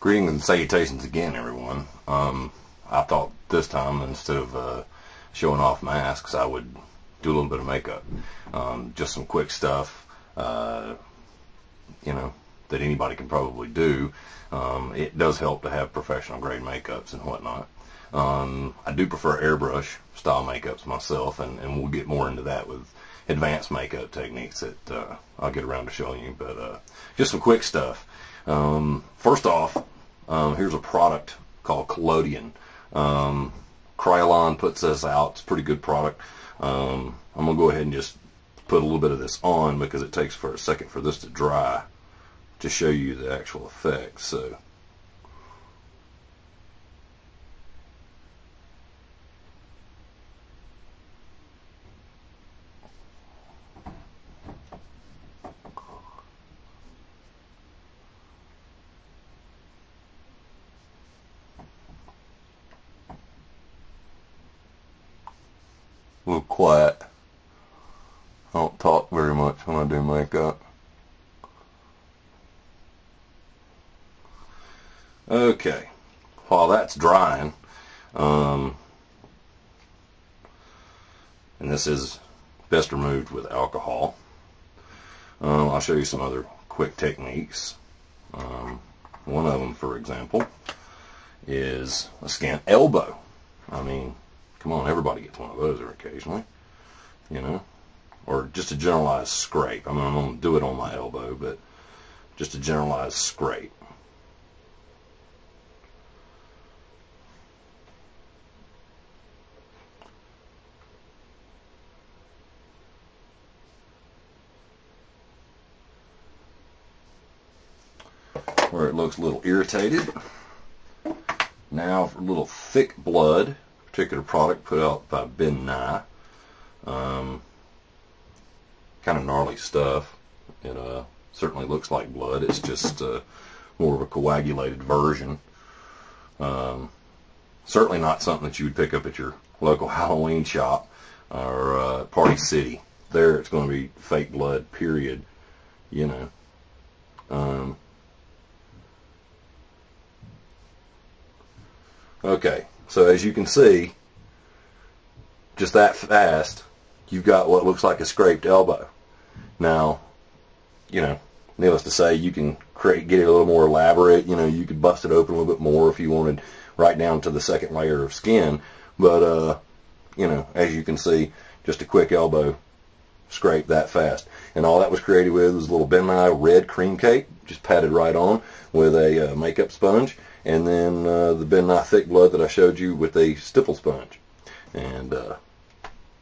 Greetings and salutations again, everyone. I thought this time, instead of showing off masks, I would do a little bit of makeup. Just some quick stuff, that anybody can probably do. It does help to have professional grade makeups and whatnot. I do prefer airbrush style makeups myself, and we'll get more into that with advanced makeup techniques that I'll get around to showing you. But just some quick stuff. First off, here's a product called Collodion. Kryolan puts this out. It's a pretty good product. I'm going to go ahead and just put a little bit of this on because it takes for a second for this to dry to show you the actual effect. So a little quiet. I don't talk very much when I do makeup. Okay, while that's drying, and this is best removed with alcohol, I'll show you some other quick techniques. One of them, for example, is a scant elbow. I mean, come on, everybody gets one of those occasionally, or just a generalized scrape. I mean, I'm going to do it on my elbow, but just a generalized scrape. Where it looks a little irritated. Now for a little thick blood, particular product put out by Ben Nye. Kind of gnarly stuff. It certainly looks like blood. It's just more of a coagulated version. Certainly not something that you would pick up at your local Halloween shop or Party City. There it's going to be fake blood, period. Okay, so as you can see, just that fast, you've got what looks like a scraped elbow. Now, needless to say, you can get it a little more elaborate. You could bust it open a little bit more if you wanted, right down to the second layer of skin. But, as you can see, just a quick elbow scrape that fast. And all that was created with was a little Ben Nye red cream cake, just patted right on with a makeup sponge. And then the Ben Nye thick blood that I showed you with a stipple sponge. And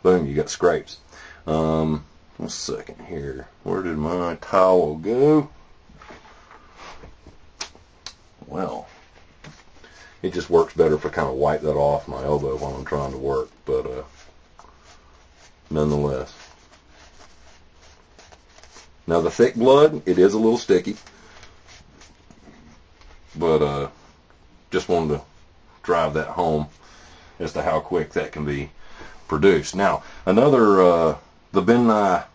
boom, you got scrapes. One second here. Where did my towel go? Well, it just works better if I kind of wipe that off my elbow while I'm trying to work. But nonetheless. Now the thick blood, it is a little sticky. But just wanted to drive that home as to how quick that can be produced. Now, another, the Ben Nye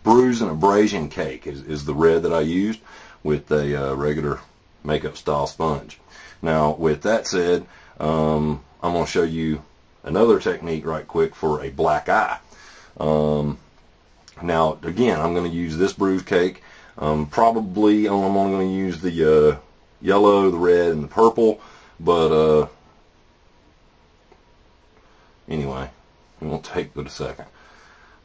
Bruise and Abrasion Cake is the red that I used with a regular makeup style sponge. Now, with that said, I'm going to show you another technique right quick for a black eye. Now, again, I'm going to use this bruise cake. Probably I'm only going to use the yellow, the red, and the purple, but anyway, it won't take but a second.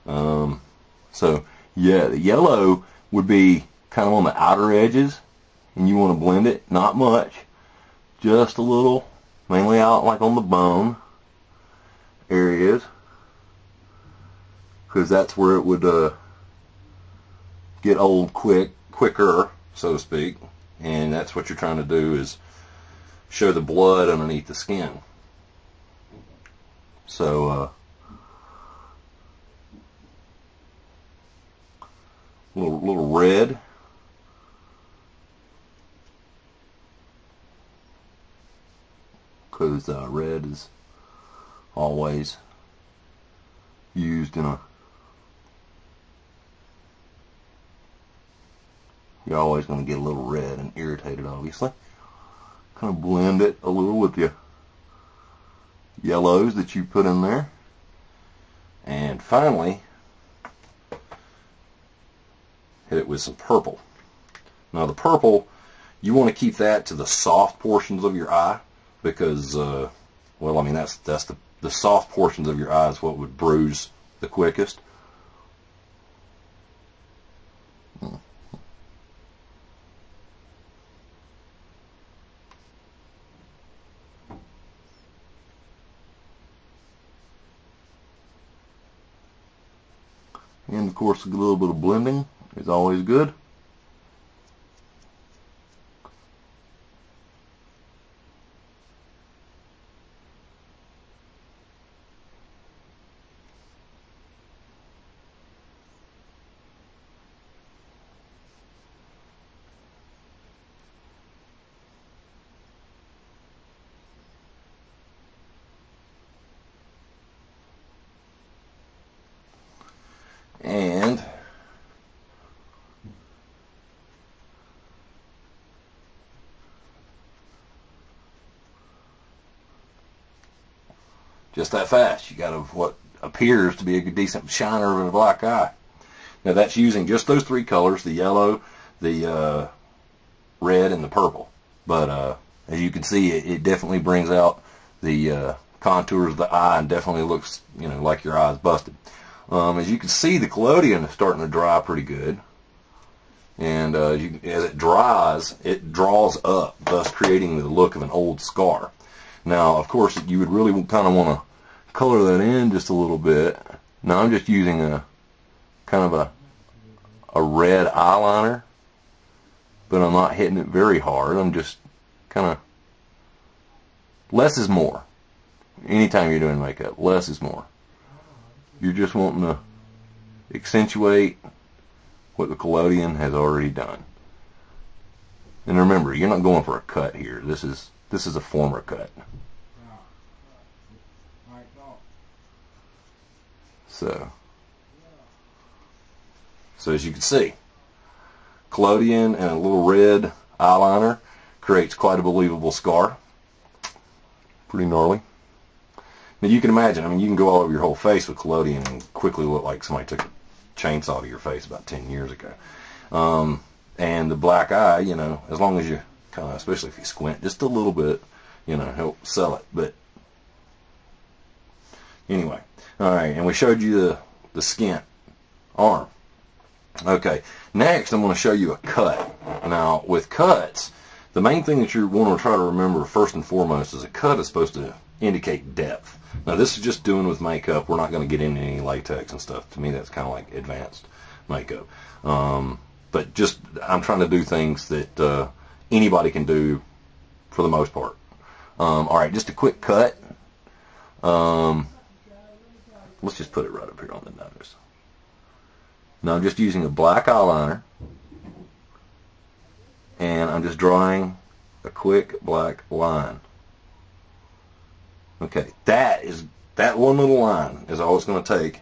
So yeah, the yellow would be kind of on the outer edges, and you want to blend it, not much, just a little, mainly out like on the bone areas, because that's where it would get old quicker, so to speak. And that's what you're trying to do, is show the blood underneath the skin. So, little red. Because red is always used in a... You're always going to get a little red and irritated, obviously. kind of blend it a little with the yellows that you put in there. And finally, hit it with some purple. Now the purple, you want to keep that to the soft portions of your eye because, well, I mean, that's the soft portions of your eye is what would bruise the quickest. And of course, a little bit of blending is always good. And just that fast, you got what appears to be a decent shiner of a black eye. Now that's using just those three colors, the yellow, the red, and the purple. But as you can see, it definitely brings out the contours of the eye and definitely looks, you know, like your eye's busted. As you can see, the collodion is starting to dry pretty good. And as it dries, it draws up, thus creating the look of an old scar. Now, of course, you would really kind of want to color that in just a little bit. Now, I'm just using a kind of a red eyeliner, but I'm not hitting it very hard. I'm just kind of, less is more. Anytime you're doing makeup, less is more. You're just wanting to accentuate what the collodion has already done. And remember, you're not going for a cut here. This is a former cut. So as you can see, collodion and a little red eyeliner creates quite a believable scar. Pretty gnarly. Now you can imagine, I mean, you can go all over your whole face with collodion and quickly look like somebody took a chainsaw to your face about 10 years ago. And the black eye, you know, as long as you kind of, especially if you squint just a little bit, you know, help sell it. But anyway, all right, and we showed you the skint arm. Okay, next I'm going to show you a cut. Now, with cuts, the main thing that you want to try to remember first and foremost is a cut is supposed to indicate depth. Now, this is just doing with makeup. We're not going to get into any latex and stuff. To me, that's kind of like advanced makeup. But just, I'm trying to do things that anybody can do for the most part. All right, just a quick cut. Let's just put it right up here on the nose. Now, I'm just using a black eyeliner, and I'm just drawing a quick black line. Okay, that one little line is all it's going to take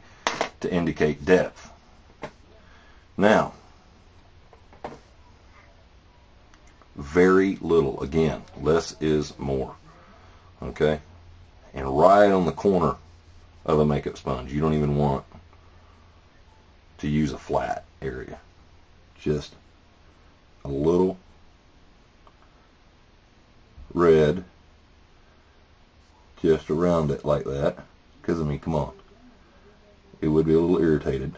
to indicate depth. Now, very little. Again, less is more. Okay, and right on the corner of a makeup sponge. You don't even want to use a flat area. Just a little red just around it like that, because I mean, come on, it would be a little irritated.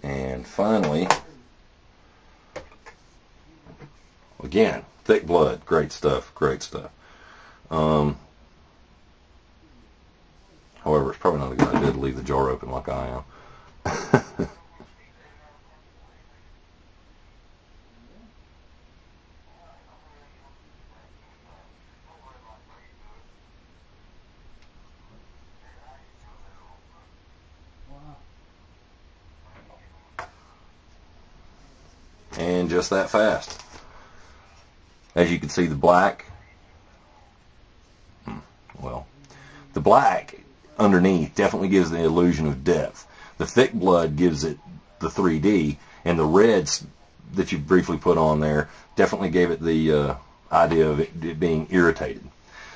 And finally, again, thick blood, great stuff, great stuff. However, it's probably not a good idea to leave the jar open like I am. And just that fast. As you can see, the black, well, the black underneath definitely gives the illusion of depth. The thick blood gives it the 3D, and the reds that you briefly put on there definitely gave it the idea of it being irritated.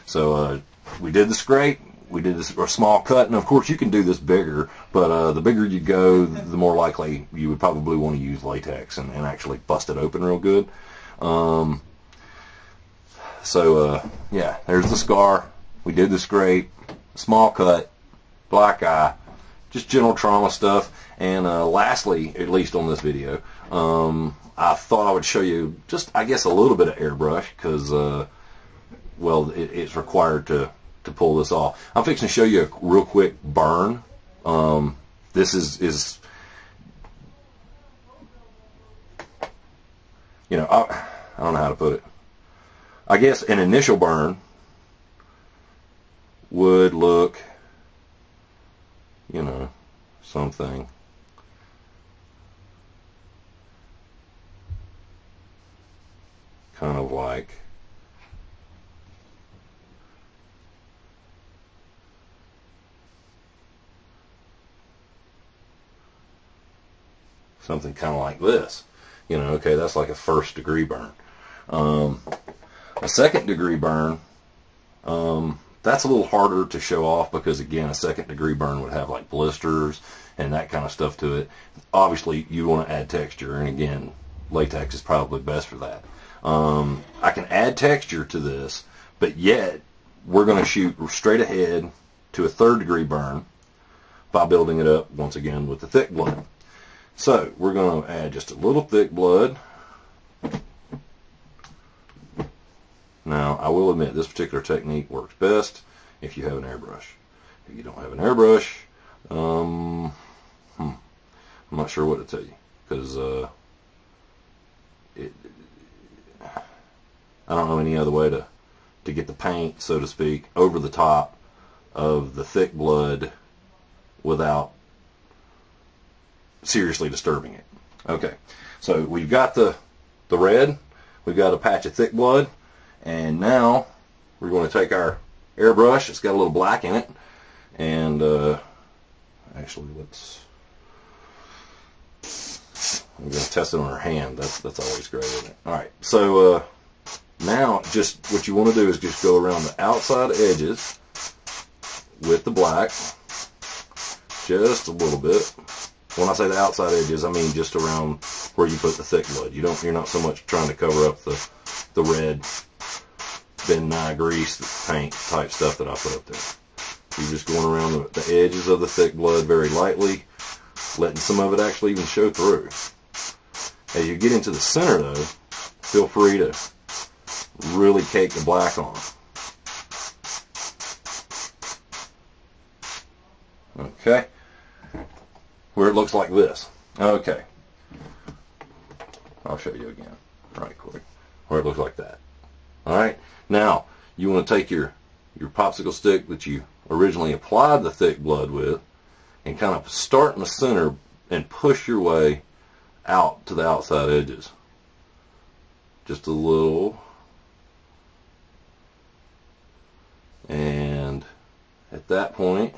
So we did the scrape, we did this a small cut, and of course you can do this bigger, but the bigger you go, the more likely you would probably want to use latex and actually bust it open real good. Yeah, there's the scar. We did the scrape, small cut, black eye, just general trauma stuff. And lastly, at least on this video, I thought I would show you just, I guess, a little bit of airbrush because, well, it's required to pull this off. I'm fixing to show you a real quick burn. This is you know, I don't know how to put it. I guess an initial burn would look, you know, something kind of like this. You know, okay, that's like a 1st degree burn. A 2nd degree burn, that's a little harder to show off because, again, a 2nd degree burn would have like blisters and that kind of stuff to it. Obviously, you want to add texture, and again, latex is probably best for that. I can add texture to this, but yet we're going to shoot straight ahead to a 3rd degree burn by building it up once again with the thick blood. So we're going to add just a little thick blood. Now, I will admit this particular technique works best if you have an airbrush. If you don't have an airbrush, I'm not sure what to tell you, because I don't know any other way to get the paint, so to speak, over the top of the thick blood without seriously disturbing it. Okay, so we've got the red, we've got a patch of thick blood, and now we're going to take our airbrush. It's got a little black in it, and actually I'm going to test it on our hand. That's always great, isn't it? All right, so now just what you want to do is just go around the outside edges with the black, just a little bit. When I say the outside edges, I mean just around where you put the thick blood. You're not so much trying to cover up the red Ben Nye grease paint type stuff that I put up there. You're just going around the edges of the thick blood very lightly, letting some of it actually even show through. As you get into the center, though, feel free to really cake the black on. Okay, where it looks like this. Okay, I'll show you again right quick where it looks like that. All right, now you want to take your popsicle stick that you originally applied the thick blood with and kind of start in the center and push your way out to the outside edges. Just a little. And at that point,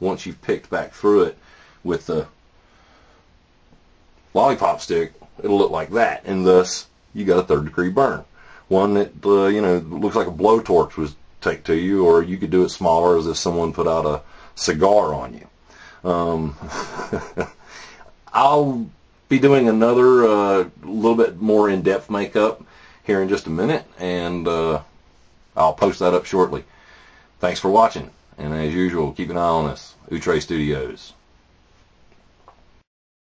once you've picked back through it with the lollipop stick, it'll look like that, and thus you got a 3rd degree burn. One that you know, looks like a blowtorch was take to you, or you could do it smaller as if someone put out a cigar on you. I'll be doing another little bit more in-depth makeup here in just a minute, and I'll post that up shortly. Thanks for watching, and as usual, keep an eye on us, Outre Studios.